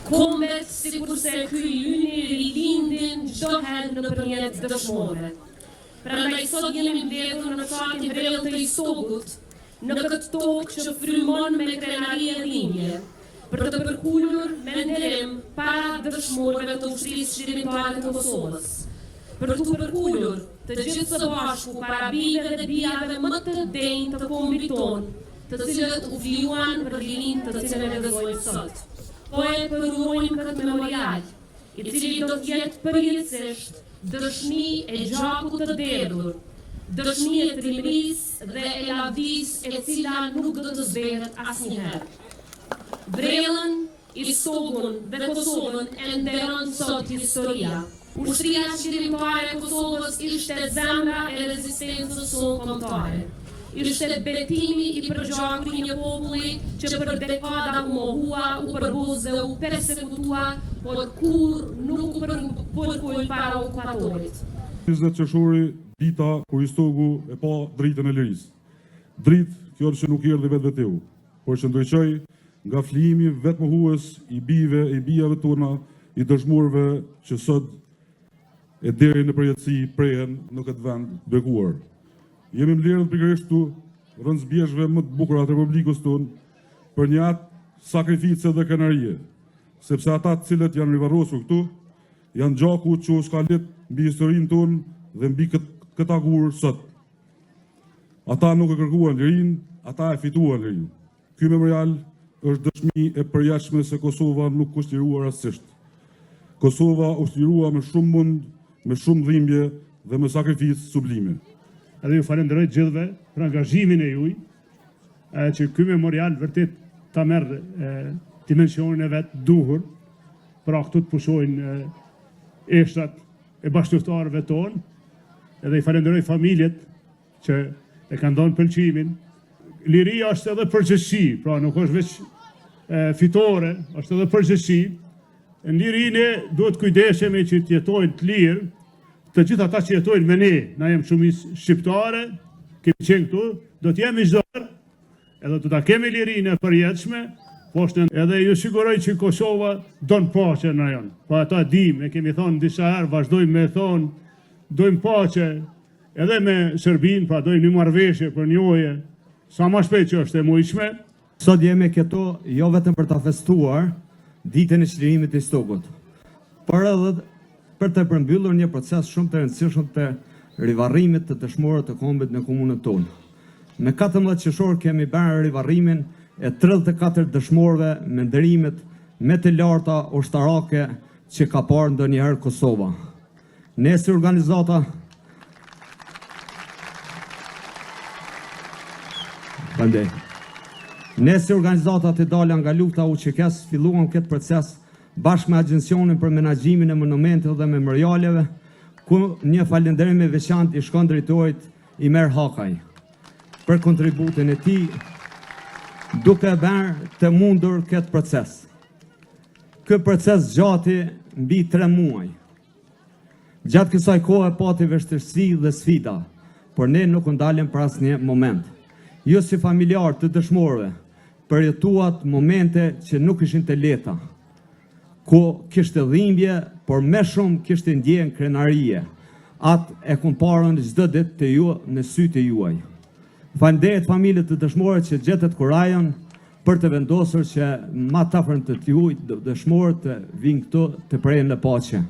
kombet sikurse ky lyni rilindin çdo herë nëpërmjet dëshmorëve. Prandaj sot jemi mbledhur në fshatin Vrellë të Istogut, në këtë tokë që frymon me krenari e dhimbje, për të përkullur me nderim para dëshmorëve të ushtrisë shërbimtare të Kosovës, për të përkullur të gjithë së bashku para bijve dhe bijave më të denjë të kombit tonë, të cilët u vjuan për lirinë të cilën e gëzojmë sot. Po e përurojmë këtë memorial, i cili do të jetë përjetësisht dëshmi e gjakut të dedhur, dëshmi e trimërisë dhe e lavdisë e cila nuk do të zbehet asnjëherë. Vrellën, Istogun dhe Kosovën e nderon sot historia. Ushtria shërbimtare e Kosovës ishte zemra e rezistencës sonë kombëtare. Ishte betimi i përgjakur i një populli që për dekada u mohua, u përbuz dhe u persekutua, por kur nuk u përkull para okupatorit. 20 qershori, dita kur Istogu e pa dritën e lirisë. Dritë kjo që nuk erdhi vetveteu, por që ndriçoi nga flijimi vetmohues i bijve e bijave tona, i dëshmorëve që sot e deri në përjetësi prehen në këtë vend bekuar. Jemi mbledhur pikërisht këtu rëndësbjeshve më të bukura të Republikës tonë për një atë sakrifice dhe krenarie, sepse ata të cilët janë rivarrosur këtu janë gjaku që u skalit mbi historinë tonë dhe mbi këtë agur sot. Ata nuk e kërkuan lirinë, ata e fituan lirinë. Ky memorial është dëshmi e përjashme se Kosova nuk u shtrirua rastësisht. Kosova u shtrirua me shumë mund, me shumë dhimbje dhe me sakrificë sublime. Edhe ju falenderoj gjithëve për angazhimin e juaj, që ky memorial vërtet ta merr dimensionin e vet duhur, pra këtu të pushojnë eshtrat e bashkëtorëve tonë, edhe i falenderoj familjet që e kanë dhënë pëlqimin. Liria është edhe përgjegjësi, pra nuk është veç fitore, është edhe përgjegjësi. Në lirinë duhet kujdesemi që të jetojnë të lirë, të gjithë ata që jetojnë me ne, na jemi shumicë shqiptare, kemi qenë këtu, do të jemi çdo herë, edhe do ta kemi lirinë e përjetshme, poshtë edhe ju siguroj që Kosova don paqe në rajon. Po ata dim, ne kemi thonë disa herë, vazhdojmë me thonë, dojmë paqe edhe me Serbinë, pra dojmë një marrëveshje për një ujë, sa më shpejt që është e mujshme. Sot jemi këtu jo vetëm për ta festuar ditën e çlirimit të Istogut, por edhe për të përmbyllur një proces shumë të rëndësishëm të rivarrimit të dëshmorëve të kombit në komunën tonë. Në 14 qershor kemi bërë rivarrimin e 34 dëshmorëve me ndërimet me të larta ushtarake që ka parë ndonjëherë Kosova. Ne si organizata të dalë nga lufta UÇK-s filluam këtë proces bashkë me Agjencionin për Menaxhimin e Monumenteve dhe Memorialeve, ku një falënderim i veçantë i shkon drejtorit Imer Hakaj për kontributin e tij, duke bërë të mundur këtë proces. Ky proces gjati mbi 3 muaj. Gjatë kësaj kohe pati vështirësi dhe sfida, por ne nuk u ndalëm për asnjë moment. Jo si familjar të dëshmorëve, përjetuat momente që nuk ishin të lehta, ku kishte dhimbje, por më shumë kishte ndjen krenarie. Atë e kumparën çdo ditë të ju në sytë juaj. Falënderit familjet të dëshmorëve që gjetët kurajën për të vendosur që më të afërm të juaj dëshmorët të vinë këtu të prenë në paqe.